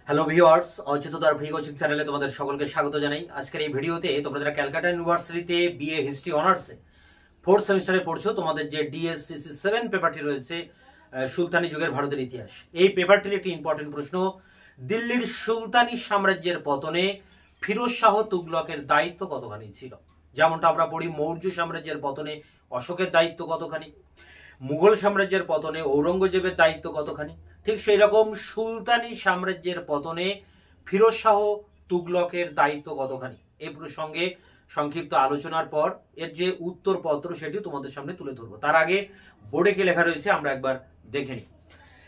Hello viewers, অচিতদার V coaching চ্যানেলে তোমাদের সকলকে স্বাগত জানাই। আজকের এই ভিডিওতে তোমরা যারা ক্যালকাটা ইউনিভার্সিটিতে বিএ হিস্ট্রি অনার্সে ফোর্থ সেমিস্টারে পড়ছো, তোমাদের যে ডিএসসিসি 7 পেপারটি রয়েছে সুলতানি যুগের ভারতের ইতিহাস, এই পেপারটির একটি ইম্পর্টেন্ট প্রশ্ন, দিল্লির সুলতানি সাম্রাজ্যের পতনে ফিরোজ শাহ তুগলকের দায়িত্ব কতখানি ছিল? যেমনটা আমরা পড়ি মৌর্য সাম্রাজ্যের পতনে অশোকের দায়িত্ব কতখানি, মুঘল সাম্রাজ্যের পতনে ঔরঙ্গজেবের দায়িত্ব কতখানি, ঠিক সেই রকম সুলতানি সাম্রাজ্যের পতনে ফিরোজ শাহ তুগলকের দায়িত্ব কতখানি, এই প্রসঙ্গে সংক্ষিপ্ত আলোচনার পর এর যে উত্তরপত্র সেটি তোমাদের সামনে তুলে ধরবো। তার আগে বোর্ডে কি লেখা রয়েছে আমরা একবার দেখে নিই।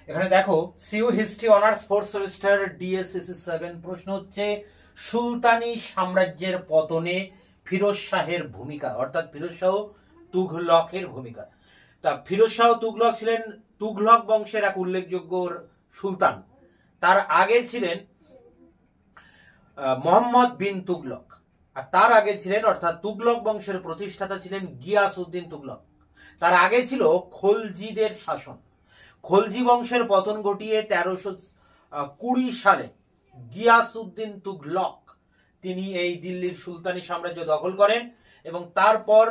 এখানে দেখো, CU history honours fourth semester DSCC 7, প্রশ্ন হচ্ছে সুলতানি সাম্রাজ্যের পতনে ফিরোজ শাহের ভূমিকা, অর্থাৎ ফিরোজ শাহ তুঘলকের ভূমিকা। তা ফিরোজ শাহ তুগলক ছিলেন তুঘলক বংশের এক উল্লেখযোগ্য সুলতান। তার আগে ছিলেন মোহাম্মদ বিন তুগলক, আর তার আগে ছিলেন, অর্থাৎ তুগলক বংশের প্রতিষ্ঠাতা ছিলেন গিয়াসউদ্দিন তুগলক। তার আগে ছিল খলজিদের শাসন। খলজি বংশের পতন ঘটিয়ে 1320 সালে গিয়াসউদ্দিন তুগলক তিনি এই দিল্লির সুলতানি সাম্রাজ্য দখল করেন এবং তারপর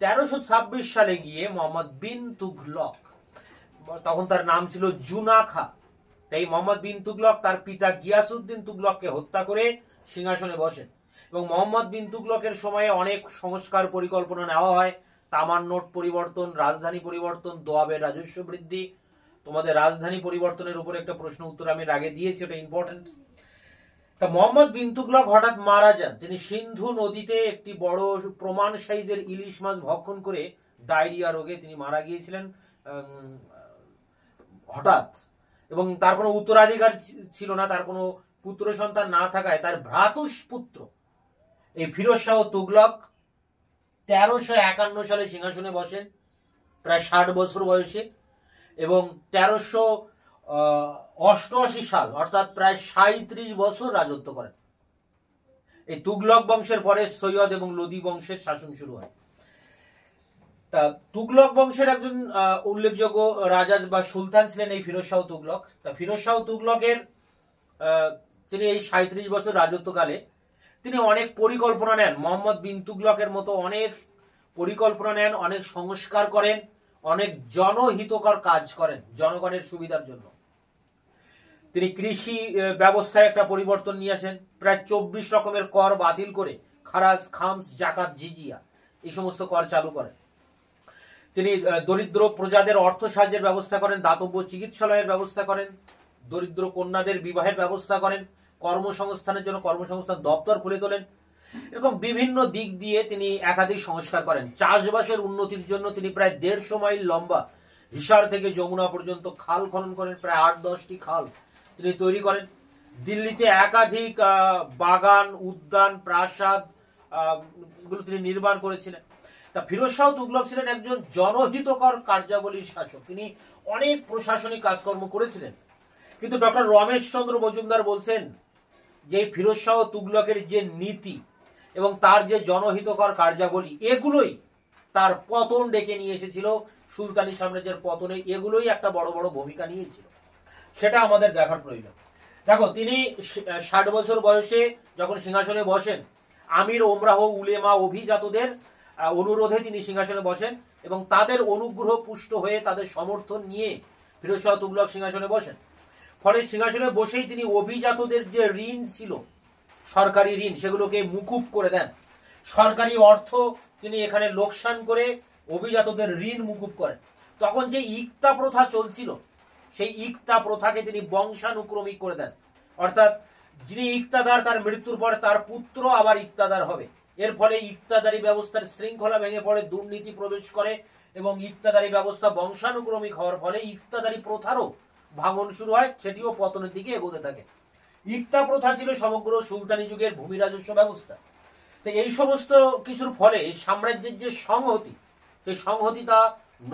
1326 সালে গিয়ে মোহাম্মদ বিন তুগলক, তখন তার নাম ছিল জুনা খা, তাই মোহাম্মদ বিন তুগলক তার পিতা গিয়াসউদ্দিন তুগলককে হত্যা করে সিংহাসনে বসেন এবং মোহাম্মদ বিন তুগলকের সময়ে অনেক সংস্কার পরিকল্পনা নেওয়া হয়। তামার নোট পরিবর্তন, রাজধানী পরিবর্তন, দোয়াবের রাজস্ব বৃদ্ধি। তোমাদের রাজধানী পরিবর্তনের উপর একটা প্রশ্ন উত্তর আমি আগে দিয়েছি, এটা ইম্পর্টেন্ট। তা মোহাম্মদ বিন তুগলক হঠাৎ মারা যান। তিনি সিন্ধু নদীতে একটি বড় প্রমাণ সাইজের ইলিশ মাছ ভক্ষণ করে ডায়রিয়া রোগে তিনি মারা গিয়েছিলেন হঠাৎ, এবং তার কোনো উত্তরাধিকার ছিল না, তার কোনো পুত্র সন্তান না থাকায় তার ভ্রাতুষ্পুত্র এই ফিরোজ শাহ তুগলক 1351 সালে সিংহাসনে বসেন প্রায় 60 বছর বয়সে, এবং 1388 সাল অর্থাৎ প্রায় 37 বছর রাজত্ব করেন। এই তুগলক বংশের পরে সৈয়দ এবং লোদি বংশের শাসন শুরু হয়। তা তুগলক বংশের একজন উল্লেখযোগ্য রাজা বা সুলতান ছিলেন এই ফিরোজ শাহ তুগলক। তা ফিরোজ শাহ তুগলকের তিনি এই 37 বছর রাজত্বকালে তিনি অনেক পরিকল্পনা নেন, মোহাম্মদ বিন তুগলকের মতো অনেক পরিকল্পনা নেন, অনেক সংস্কার করেন, অনেক জনহিতকর কাজ করেন জনগণের সুবিধার জন্য। তিনি কৃষি ব্যবস্থায় একটা পরিবর্তন নিয়ে আসেন, প্রায় 24 রকমের কর বাতিল করে খারাজ, খামস, জাকাত, জিজিয়া এই সমস্ত কর চালু করেন। তিনি দরিদ্র প্রজাদের অর্থ সাহায্যের ব্যবস্থা করেন, দাতব্য চিকিৎসালয়ের ব্যবস্থা করেন, দরিদ্র কন্যাদের বিবাহের ব্যবস্থা করেন, কর্মসংস্থানের জন্য কর্মসংস্থান দপ্তর খুলে তোলেন, এরকম বিভিন্ন দিক দিয়ে তিনি একাধিক সংস্কার করেন। চাষবাসের উন্নতির জন্য তিনি প্রায় 150 মাইল লম্বা হিসার থেকে যমুনা পর্যন্ত খাল খনন করেন, প্রায় 8-10টি খাল তিনি তৈরি করেন। দিল্লিতে একাধিক বাগান, উদ্যান, প্রাসাদ গুলো তিনি নির্মাণ করেছিলেন। তা ফিরোজ শাহ তুগলক ছিলেন একজন জনহিতকর কার্যাবলীর শাসক, তিনি অনেক প্রশাসনিক কাজকর্ম করেছিলেন। কিন্তু ডক্টর রমেশ চন্দ্র মজুমদার বলছেন যে ফিরোজ শাহ তুগলকের যে নীতি এবং তার যে জনহিতকর কার্যাবলী, এগুলোই তার পতন ডেকে নিয়ে এসেছিল, সুলতানি সাম্রাজ্যের পতনে এগুলোই একটা বড় বড় ভূমিকা নিয়েছিল, সেটা আমাদের দেখার প্রয়োজন। দেখো, তিনি 60 বছর বয়সে যখন সিংহাসনে বসেন, আমির, ওমরাহ, উলেমা, অভিজাতদের অনুরোধে তিনি সিংহাসনে বসেন এবং তাদের অনুগ্রহ পুষ্ট হয়ে তাদের সমর্থন নিয়ে ফিরোজ শাহ তুগলক সিংহাসনে বসেন। ফলে সিংহাসনে বসেই তিনি অভিজাতদের যে ঋণ ছিল, সরকারি ঋণ, সেগুলোকে মুকুব করে দেন। সরকারি অর্থ তিনি এখানে লোকসান করে অভিজাতদের ঋণ মুকুব করেন। তখন যে ইক্তা প্রথা চলছিল, সেই ইক্তা প্রথাকে তিনি বংশানুক্রমিক করে দেন, অর্থাৎ যিনি ইক্তাদার তার মৃত্যুর পর তার পুত্র আবার ইক্তাদার হবে। এর ফলে ইক্তাদারি ব্যবস্থার শৃঙ্খলা ভেঙে পড়ে, দুর্নীতি প্রবেশ করে এবং ইক্তাদারি ব্যবস্থা বংশানুক্রমিক হওয়ার ফলে ইক্তাদারি প্রথারও ভাঙন শুরু হয়, সেটিও পতনের দিকে এগোতে থাকে। ইক্তা প্রথা ছিল সমগ্র সুলতানি যুগের ভূমি রাজস্ব ব্যবস্থা। তো এই সমস্ত কিছুর ফলে সাম্রাজ্যের যে সংহতি, সেই সংহতিটা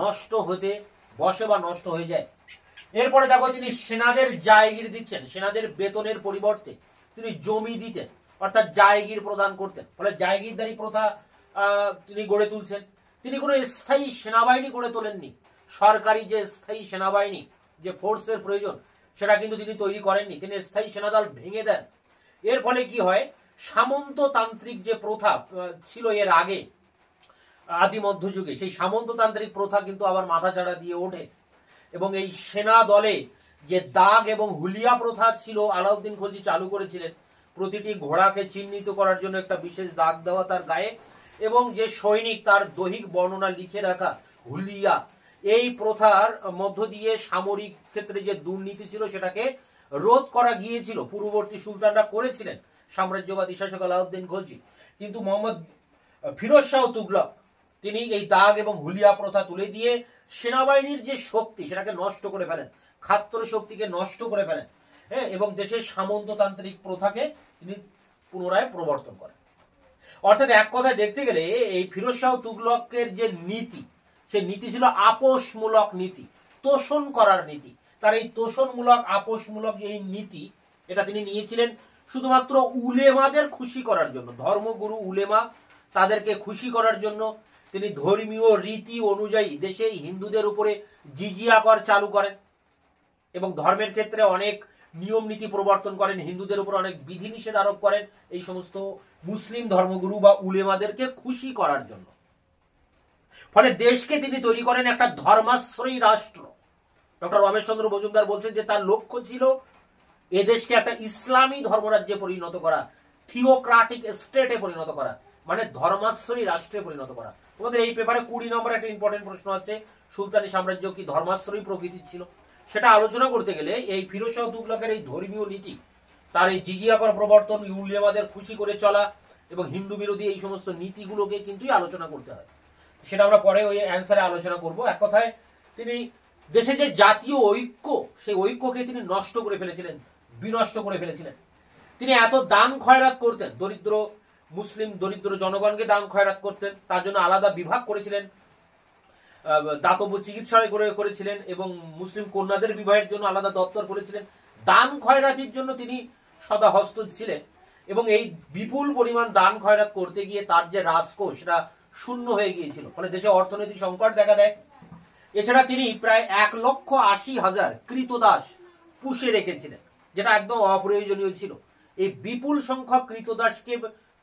নষ্ট হতে বসে বা নষ্ট হয়ে যায়। এরপরে দেখো, তিনি সেনাদের জায়গির দিচ্ছেন, সেনাদের বেতনের পরিবর্তে তিনি জমি দিতেন, অর্থাৎ জায়গির প্রদান করতেন। ফলে জায়গিরদারি প্রথা তিনি গড়ে তুলছেন। তিনি কোনো স্থায়ী সেনাবাহিনী গড়ে তোলেননি, সরকারি যে স্থায়ী সেনাবাহিনী, যে ফোর্সের প্রয়োজন, সেটা কিন্তু তিনি তৈরি করেননি, তিনি স্থায়ী সেনাদল ভেঙে দেন। এর ফলে কি হয়, সামন্ততান্ত্রিক যে প্রথা ছিল এর আগে আদি মধ্যযুগে, সেই সামন্ততান্ত্রিক প্রথা কিন্তু আবার মাথাচাড়া দিয়ে ওঠে এবং এই সেনা দলে যে দাগ এবং হুলিয়া প্রথা ছিল আলাউদ্দিন খলজি চালু করেছিলেন, প্রতিটি ঘোড়াকে চিহ্নিত করার জন্য একটা বিশেষ দাগ দেওয়া তার গায়ে, এবং যে সৈনিক তার দৈহিক বর্ণনা লিখে রাখা হুলিয়া, এই প্রথার মধ্য দিয়ে সামরিক ক্ষেত্রে যে দুর্নীতি ছিল সেটাকে রোধ করা গিয়েছিল, পূর্ববর্তী সুলতানরা করেছিলেন, সাম্রাজ্যবাদী শাসক আলাউদ্দিন খলজি। কিন্তু মোহাম্মদ ফিরোজ শাহ তুগলক তিনি এই দাগ এবং হুলিয়া প্রথা তুলে দিয়ে সেনাবাহিনীর যে শক্তি সেটাকে নষ্ট করে ফেলেন, খাত্র শক্তিকে নষ্ট করে ফেলেন, হ্যাঁ, এবং দেশের সামন্ততান্ত্রিক প্রথাকে তিনি পুনরায় প্রবর্তন করেন। অর্থাৎ এক কথায় দেখতে গেলে এই ফিরোজ শাহ তুগলকের যে নীতি, সে নীতি ছিল আপোষমূলক নীতি, তোষণ করার নীতি। তার এই তোষণমূলক আপোষমূলক এই নীতি, এটা তিনি নিয়েছিলেন শুধুমাত্র উলেমাদের খুশি করার জন্য, ধর্মগুরু উলেমা তাদেরকে খুশি করার জন্য। তিনি ধর্মীয় রীতি অনুযায়ী দেশে হিন্দুদের উপরে জিজিয়া কর চালু করেন এবং ধর্মের ক্ষেত্রে অনেক নিয়ম নীতি প্রবর্তন করেন, হিন্দুদের উপর অনেক বিধিনিষেধ আরোপ করেন, এই সমস্ত মুসলিম ধর্মগুরু বা উলেমাদেরকে খুশি করার জন্য। ফলে দেশকে তিনি তৈরি করেন একটা ধর্মাশ্রয়ী রাষ্ট্র। ডক্টর রমেশ চন্দ্র মজুমদার বলছেন যে তার লক্ষ্য ছিল এদেশকে একটা ইসলামী ধর্মরাজ্যে পরিণত করা, থিওক্রাটিক স্টেটে পরিণত করা, মানে ধর্মাশ্রয়ী রাষ্ট্রে পরিণত করা। তোমাদের এই পেপারে 20 নম্বর একটা ইম্পর্টেন্ট প্রশ্ন আছে, সুলতানি সাম্রাজ্য কি ধর্মাশ্রয়ী প্রকৃতির ছিল? সেটা আলোচনা করতে গেলে এই ফিরোজ শাহ তুগলকের এই ধর্মীয় নীতি, তার এই জিজিয়া কর প্রবর্তন, উলেমাদের খুশি করে চলা এবং হিন্দু বিরোধী এই সমস্ত নীতিগুলোকে কিন্তু আলোচনা করতে হয়। সেটা আমরা পরে ওই অ্যান্সারে আলোচনা করব। এক কথায় তিনি দেশে যে জাতীয় ঐক্য, সেই ঐক্যকে তিনি নষ্ট করে ফেলেছিলেন, বিনষ্ট করে ফেলেছিলেন। তিনি এত দান খয়রাত করতেন, দরিদ্র মুসলিম দরিদ্র জনগণকে দান খয়রাত করতেন, তার জন্য আলাদা বিভাগ করেছিলেন, দাতব্য চিকিৎসালয় করেছিলেন এবং মুসলিম কন্যাদের বিবাহের জন্য আলাদা দপ্তর করেছিলেন। দান খয়রাতির জন্য তিনি সদা হস্ত ছিলেন এবং এই বিপুল পরিমাণ দান খয়রাত করতে গিয়ে তার যে রাজকোষ সেটা শূন্য হয়ে গিয়েছিল, ফলে দেশে অর্থনৈতিক সংকট দেখা দেয়। এছাড়া তিনি প্রায় 1,80,000 কৃতদাস পুষে রেখেছিলেন, যেটা একদম অপ্রয়োজনীয় ছিল। এই বিপুল সংখ্যক কৃতদাসকে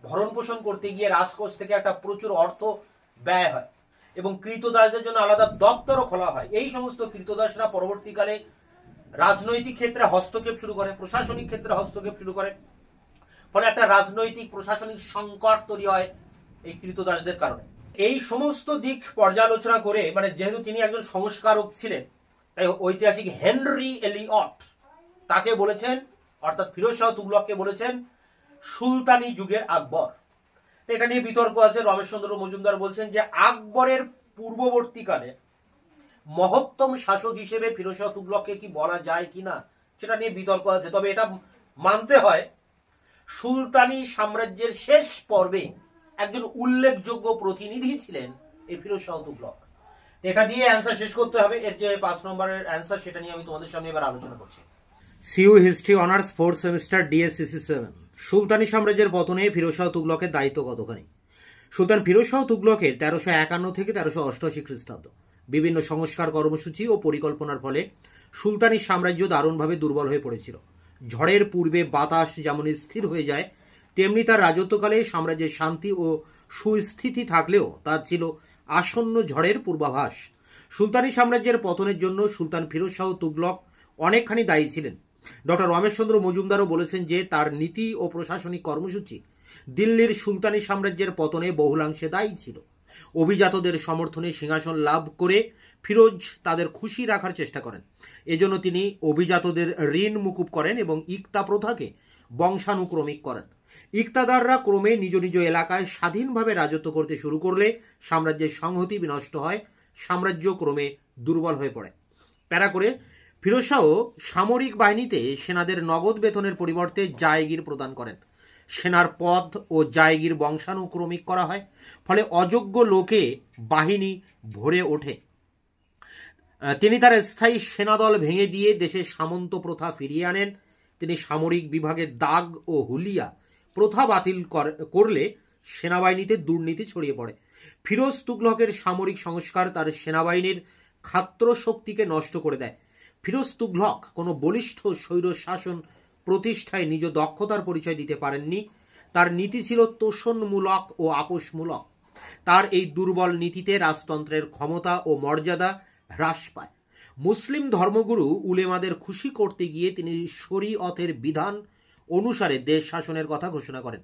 ভরণ পোষণ করতে গিয়ে রাজকোষ থেকে একটা প্রচুর অর্থ ব্যয় হয় এবং কৃতদাসদের জন্য আলাদা দপ্তরও খোলা হয়। এই সমস্ত কৃতদাসরা পরবর্তীকালে রাজনৈতিক ক্ষেত্রে হস্তক্ষেপ শুরু করে, প্রশাসনিক ক্ষেত্রে হস্তক্ষেপ শুরু করে, ফলে একটা রাজনৈতিক প্রশাসনিক সংকট তৈরি হয় এই কৃতদাসদের কারণে। এই সমস্ত দিক পর্যালোচনা করে, মানে যেহেতু তিনি একজন সংস্কারক ছিলেন, তাই ঐতিহাসিক হেনরি এলিয়ট তাকে বলেছেন, অর্থাৎ ফিরোজ শাহ তুগলককে বলেছেন সুলতানি যুগের আকবর। এটা নিয়ে বিতর্ক আছে। রমেশ চন্দ্র মজুমদার বলছেন যে আকবরের পূর্ববর্তীকালে মহত্তম শাসক হিসেবে ফিরোজ শাহ তুগলককে কি বলা যায় কিনা সেটা নিয়ে বিতর্ক আছে। তবে এটা মানতে হয় সুলতানি সাম্রাজ্যের শেষ পর্বে একজন উল্লেখযোগ্য প্রতিনিধি ছিলেন এই ফিরোজ শাহ তুগলক। এটা দিয়ে অ্যান্সার শেষ করতে হবে। এর যে 5 নম্বরের অ্যান্সার সেটা নিয়ে আমি তোমাদের সামনে এবার আলোচনা করছি। CU history honours 4th semester DSCC 7। সুলতানি সাম্রাজ্যের পতনে ফিরোজ শাহ তুগলকের দায়িত্ব কতখানি? সুলতান ফিরোজ শাহ তুগলকের 1351 থেকে 1388 খ্রিস্টাব্দ বিভিন্ন সংস্কার কর্মসূচি ও পরিকল্পনার ফলে সুলতানি সাম্রাজ্য দারুণভাবে দুর্বল হয়ে পড়েছিল। ঝড়ের পূর্বে বাতাস যেমন স্থির হয়ে যায়, তেমনি তার রাজত্বকালে সাম্রাজ্যের শান্তি ও সুস্থিতি থাকলেও তার ছিল আসন্ন ঝড়ের পূর্বাভাস। সুলতানি সাম্রাজ্যের পতনের জন্য সুলতান ফিরোজ শাহ তুগলক অনেকখানি দায়ী ছিলেন। ডক্টর রমেশ চন্দ্র মজুমদারও বলেছেন যে তার নীতি ও প্রশাসনিক কর্মসূচি দিল্লির সুলতানি সাম্রাজ্যের পতনে বহুলাংশে দায়ী ছিল। অভিজাতদের সমর্থনে সিংহাসন লাভ করে ফিরোজ তাদের খুশি রাখার চেষ্টা করেন। এজন্য তিনি অভিজাতদের ঋণ মুকুব করেন এবং ইকতা প্রথাকে বংশানুক্রমিক করেন। ইকতাদাররা ক্রমে নিজ নিজ এলাকায় স্বাধীনভাবে রাজত্ব করতে শুরু করলে সাম্রাজ্যের সংহতি বিনষ্ট হয়, সাম্রাজ্য ক্রমে দুর্বল হয়ে পড়ে। প্যারা করে ফিরোজ শাহ সামরিক বাহিনীতে সেনাদের নগদ বেতনের পরিবর্তে জায়গির প্রদান করেন। সেনার পদ ও জায়গির বংশানুক্রমিক করা হয়, ফলে অযোগ্য লোকে বাহিনী ভরে ওঠে। তিনি তার স্থায়ী সেনাদল ভেঙে দিয়ে দেশে সামন্ত প্রথা ফিরিয়ে আনেন। তিনি সামরিক বিভাগের দাগ ও হুলিয়া প্রথা বাতিল করলে সেনাবাহিনীতে দুর্নীতি ছড়িয়ে পড়ে। ফিরোজ তুগলকের সামরিক সংস্কার তার সেনাবাহিনীর খাত্র শক্তিকে নষ্ট করে দেয়, ফিরোজ তুগলক কোনো বলিষ্ঠ স্বৈর শাসন প্রতিষ্ঠায় নিজ দক্ষতার পরিচয় দিতে পারেননি। তার নীতি ছিল তোষণমূলক ও আপোষমূলক। তার এই দুর্বল নীতিতে রাজতন্ত্রের ক্ষমতা ও মর্যাদা হ্রাস পায়। মুসলিম ধর্মগুরু উলেমাদের খুশি করতে গিয়ে তিনি শরীয়তের বিধান অনুসারে দেশ শাসনের কথা ঘোষণা করেন।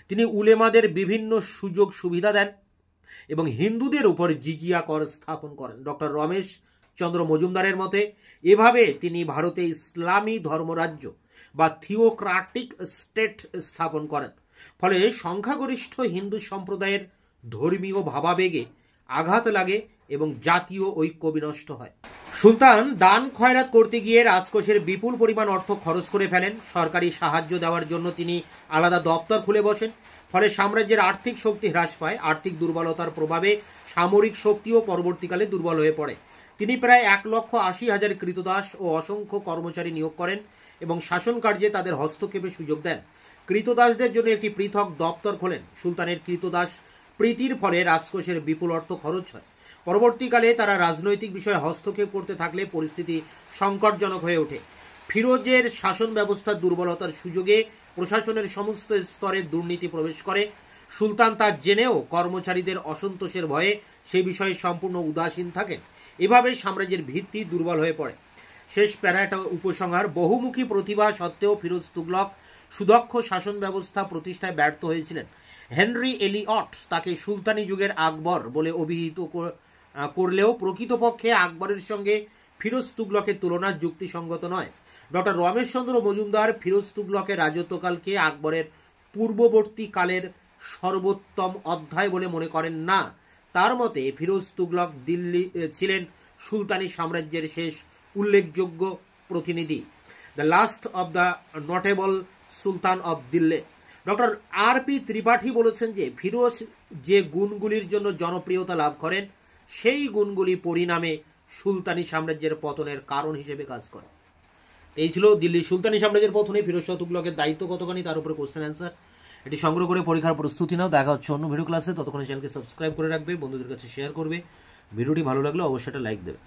তিনি উলেমাদের বিভিন্ন সুযোগ সুবিধা দেন এবং হিন্দুদের উপর জিজিয়া কর স্থাপন করেন। ডক্টর রমেশ চন্দ্র মজুমদারের মতে এভাবে তিনি ভারতে ইসলামী ধর্মরাজ্য বা থিওক্রাটিক স্টেট স্থাপন করেন। ফলে সংখ্যাগরিষ্ঠ হিন্দু সম্প্রদায়ের ধর্মীয় ভাবাবেগে আঘাত লাগে এবং জাতীয় ঐক্য বিনষ্ট হয়। সুলতান দান খয়রাত করতে গিয়ে রাজকোষের বিপুল পরিমাণ অর্থ খরচ করে ফেলেন। সরকারি সাহায্য দেওয়ার জন্য তিনি আলাদা দপ্তর খুলে বসেন। ফলে সাম্রাজ্যের আর্থিক শক্তি হ্রাস পায়। আর্থিক দুর্বলতার প্রভাবে সামরিক শক্তিও পরবর্তীকালে দুর্বল হয়ে পড়ে। তিনি প্রায় 1,80,000 কৃতদাস ও অসংখ্য কর্মচারী নিয়োগ করেন এবং শাসন কার্যে তাদের হস্তক্ষেপের সুযোগ দেন। কৃতদাসদের জন্য একটি পৃথক দপ্তর খোলেন। সুলতানের কৃতদাস প্রীতির ফলে রাজকোষের বিপুল অর্থ খরচ হয়। পরবর্তীকালে তারা রাজনৈতিক বিষয়ে হস্তক্ষেপ করতে থাকলে পরিস্থিতি সংকটজনক হয়ে ওঠে। ফিরোজের শাসন ব্যবস্থার দুর্বলতার সুযোগে প্রশাসনের সমস্ত স্তরে দুর্নীতি প্রবেশ করে। সুলতান তা জেনেও কর্মচারীদের অসন্তোষের ভয়ে সেই বিষয়ে সম্পূর্ণ উদাসীন থাকেন। এভাবে সাম্রাজ্যের ভিত্তি দুর্বল হয়ে পড়ে। শেষ প্যারাটা উপসংহার। বহুমুখী প্রতিভা সত্ত্বেও ফিরোজ তুগলক সুদক্ষ শাসন ব্যবস্থা প্রতিষ্ঠায় ব্যর্থ হয়েছিলেন। হেনরি এলিয়ট তাকে সুলতানি যুগের আকবর বলে অভিহিত করলেও প্রকৃতপক্ষে আকবরের সঙ্গে ফিরোজ তুগলকের তুলনা যুক্তিসঙ্গত নয়। ডক্টর রমেশচন্দ্র মজুমদার ফিরোজ তুগলকের রাজত্বকালকে আকবরের পূর্ববর্তী কালের সর্বোত্তম অধ্যায় বলে মনে করেন না। তার মতে ফিরোজ তুগলক দিল্লি ছিলেন সুলতানি সাম্রাজ্যের শেষ উল্লেখযোগ্য প্রতিনিধি, the last of the notable sultan of Delhi. Doctor আর.পি. ত্রিপাঠী বলেছেন যে ফিরোজ যে গুণগুলির জন্য জনপ্রিয়তা লাভ করেন সেই গুণগুলি পরিণামে সুলতানি সাম্রাজ্যের পতনের কারণ হিসেবে কাজ করে। এই ছিল দিল্লির সুলতানি সাম্রাজ্যের পতনে ফিরোজ শাহ তুগলকের দায়িত্ব কতখানি তার উপরে কোশ্চেন অ্যান্সার। এটি সংগ্রহ করে পরীক্ষার প্রস্তুতি নাও। দেখা হচ্ছে অন্য ভিডিও ক্লাসে। ততক্ষণে চ্যানেলকে সাবস্ক্রাইব করে রাখবে, বন্ধুদের কাছে শেয়ার করবে। ভিডিওটি ভালো লাগলে অবশ্যই একটা লাইক দেবে।